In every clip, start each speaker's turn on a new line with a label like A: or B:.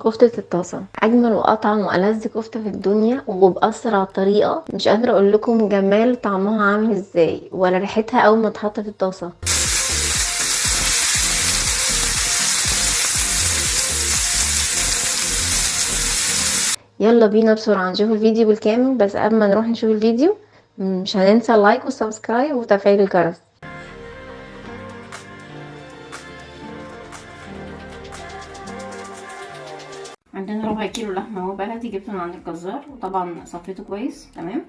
A: كفتة الطاسة أجمل وأطعم وألذ كفتة في الدنيا وبأسرع طريقة. مش قادرة أقول لكم جمال طعمها عامل ازاي ولا ريحتها أول ما تحط في الطاسة. يلا بينا بسرعة نشوف الفيديو بالكامل، بس قبل ما نروح نشوف الفيديو مش هننسى اللايك والسبسكرايب وتفعيل الجرس. عندنا ربع كيلو لحمة اهو بلدي، جبته من عند الجزار وطبعا صفيته كويس تمام.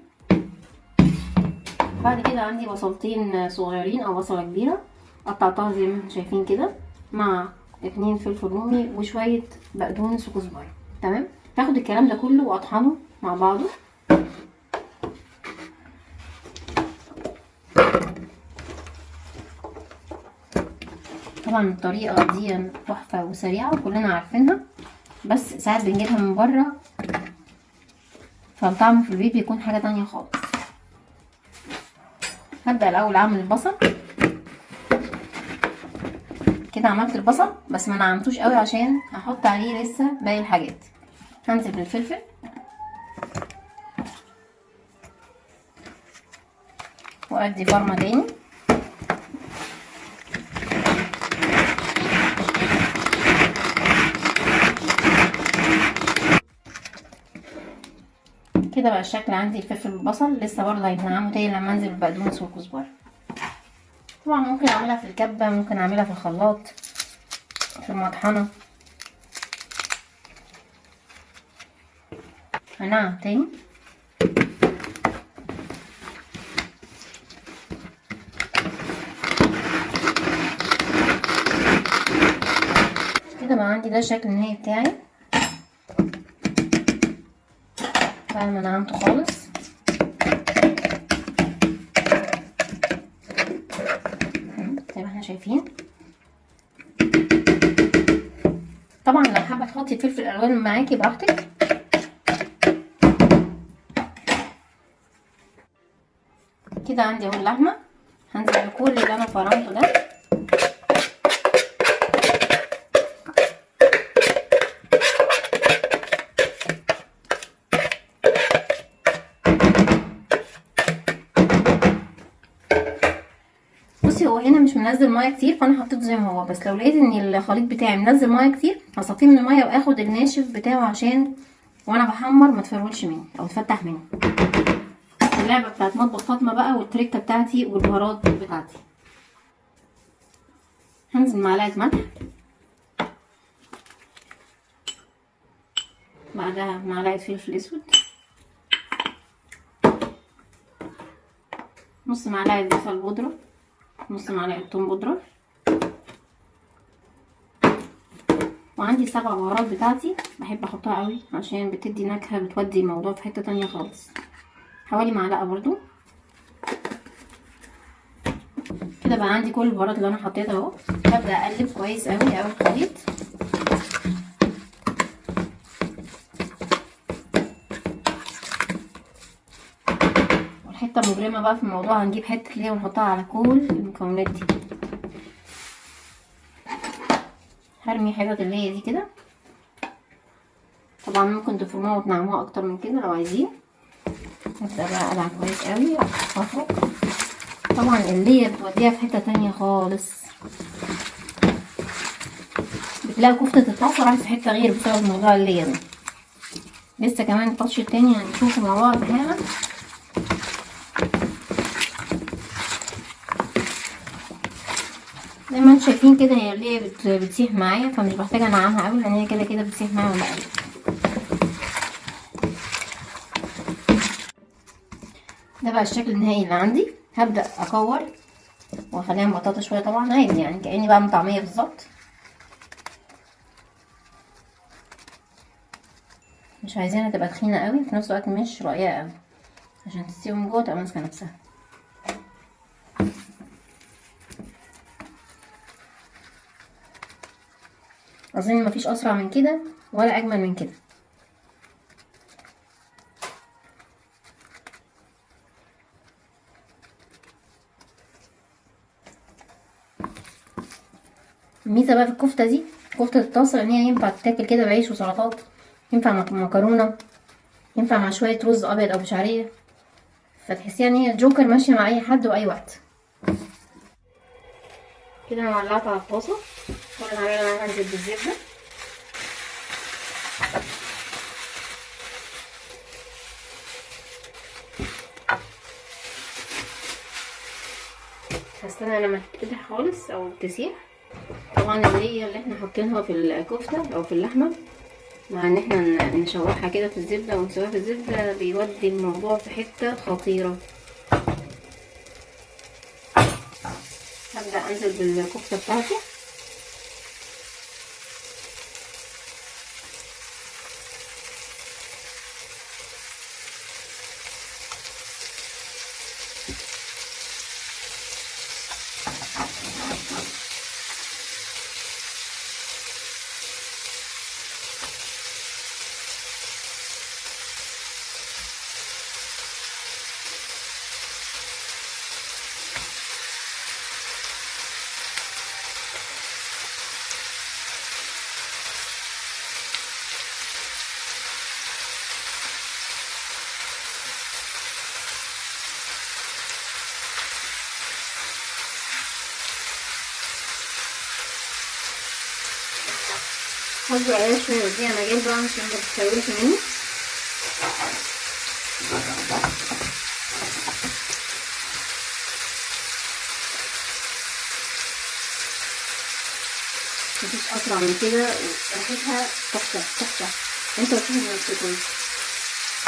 A: بعد كده عندي بصلتين صغيرين او بصلة كبيرة قطعتها زي ما انتم شايفين كده، مع 2 فلفل رومي وشوية بقدونس وكزبرة تمام. هاخد الكلام ده كله واطحنه مع بعضه. طبعا الطريقة دي تحفة وسريعة وكلنا عارفينها، بس ساعات بنجيبها من بره فالطعم في البيت بيكون حاجة تانية خالص. هبدأ الاول اعمل البصل كده. عملت البصل بس ما نعمتوش قوي عشان هحط عليه لسه باقي الحاجات. هنزل بالفلفل وادي فرمه تاني، كده بقى الشكل عندي. الفلفل والبصل لسه برضه هيتنعموا تاني لما انزل بالبقدونس والكزبره. طبعا ممكن اعملها في الكبه، ممكن اعملها في الخلاط في المطحنه. هنعم تاني كده. بقى عندي ده الشكل النهائي بتاعي بعد ما نعمته خالص. زي ما احنا شايفين. طبعا لو حابه تحطي فلفل الوان معاكي براحتك. كده عندي اهو اللحمه، هنزل بكل اللي انا فرمته ده. بصي هو هنا مش منزل ميه كتير فانا حطيته زي ما هو، بس لو لقيت ان الخليط بتاعي منزل ميه كتير هصفيه من الميه واخد الناشف بتاعه عشان وانا بحمر ما تفرولش مني او تفتح مني. اللعبه بتاعت مطبخ فاطمه بقى والتريكه بتاعتي والبهارات بتاعتي. هنزل معلقه ملح، بعدها معلقه فلفل اسود، نص معلقه بصل بودره، نص معلقه توم بودره، وعندي 7 بهارات بتاعتي بحب احطها قوي عشان بتدي نكهه، بتودي الموضوع في حته تانية خالص. حوالي معلقه برضو. كده بقى عندي كل البهارات اللي انا حطيتها اهو. هبدا اقلب كويس قوي قوي الخليط. والحته المجرمه بقى في الموضوع هنجيب حته ليه ونحطها على كل المكونات دي. هرمي حتت اللي هي دي كده. طبعا ممكن تفرموها وتنعموها اكتر من كده لو عايزين. هبدا بقى اقلع كويس قوي وافرك. طبعا اللي بتوديها في حته تانية خالص، بتلاقي كفته الطاسه راحت في حته غير بسبب موضوع اللي ده. لسه كمان التاتش التاني هنشوفه مع بعض حالا. زي ما انتم شايفين كده هي اللي بتسيح معايا، فمش محتاجه انعمها قوي لان هي كده كده بتسيح معايا ولا قوي. ده بقى الشكل النهائي اللي عندي. هبدا اكور واخليها مبططه شويه، طبعا عادي يعني كاني بعمل طعميه بالظبط. مش عايزينها تبقى تخينه قوي في نفس الوقت مش رقيقه قوي عشان تستوي من جوه تبقى ماسكه نفسها. اظن مفيش اسرع من كده ولا اجمل من كده. الميزه بقى في الكفته دي كفتة الطاسة لان هي ينفع تتاكل كده بعيش وسلطات، ينفع مع مكرونة، ينفع مع شوية رز ابيض او بشعرية، فتحسيها ان هي جوكر ماشية مع اي حد واي وقت. كده انا ولعت على الطاسة، كل اللي هعمله انا هنزل بالزبدة. هستنى لما تتفتح خالص او تسيح. طبعا اللي احنا حاطينها في الكفتة او في اللحمة، مع ان احنا نشوحها كده في الزبدة ونسويها في الزبدة، بيودي الموضوع في حتة خطيرة. هبدأ انزل بالكفتة بتاعتي. هصبر عليها شوية وديها مجال بقى عشان متتسويش مني. مفيش اسرع من كده، وريحتها تحفة تحفة. انتوا هتشوفوا بنفسكم.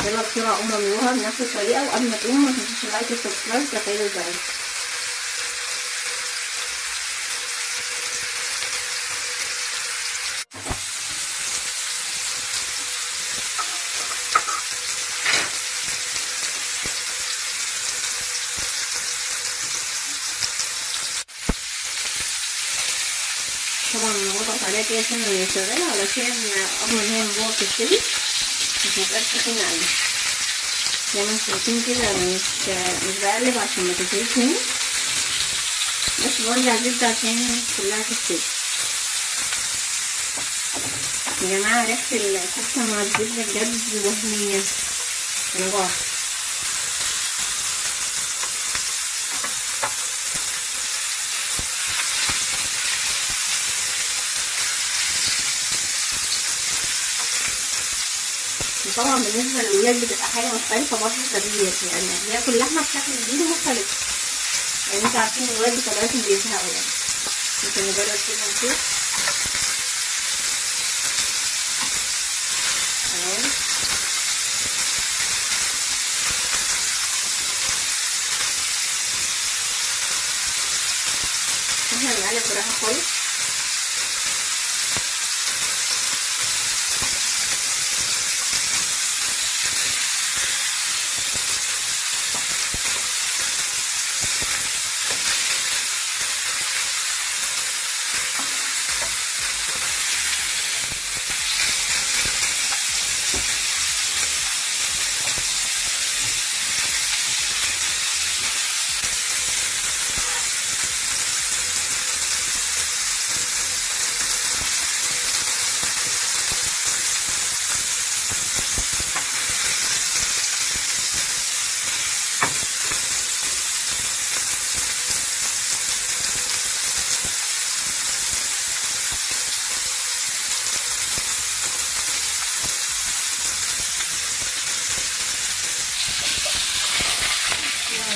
A: يلا بسرعة قوموا اعملوها بنفس الطريقة، وقبل ما تقوموا متنسوش اللايك والسبسكرايب وتفعيل الجرس. طبعا انا بضغط عليها كده عشان هي شغالة، علشان اضمن ان هي من جوه بتستوي، متبقاش تخينة اوي. زي ما انتوا شايفين كده مش بقلب عشان ما تتهريش مني، بس برجع زبدة عشان كلها تستوي. يا جماعة ريحة الكفتة مع الزبدة بجد وهمية، انا جوعت. طبعا بالنسبة للولاد بتبقى حاجة مختلفة برضه التغيير، يعني بياكل لحمة بشكل جديد ومختلف، يعني انتوا عارفين الولاد بطبيعتهم بيزهقوا يعني. ممكن نجرب كده ونشوف. تمام. احنا بنقلب براحة خالص.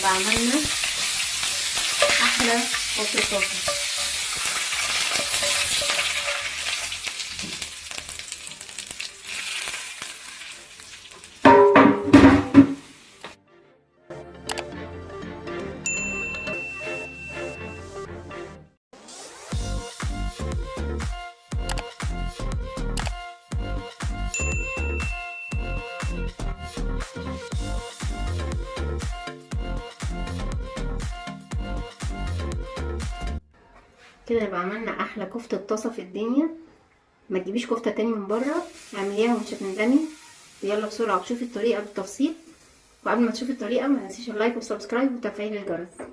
A: عملنا احلى كفتة طاسة. كده يبقى عملنا احلى كفتة طاسة في الدنيا. ما تجيبيش كفتة تاني من بره، اعمليها ومش هتندمي. يلا بسرعة وشوفي الطريقة بالتفصيل، وقبل ما تشوفي الطريقة ما تنسيش اللايك والسبسكرايب وتفعيل الجرس.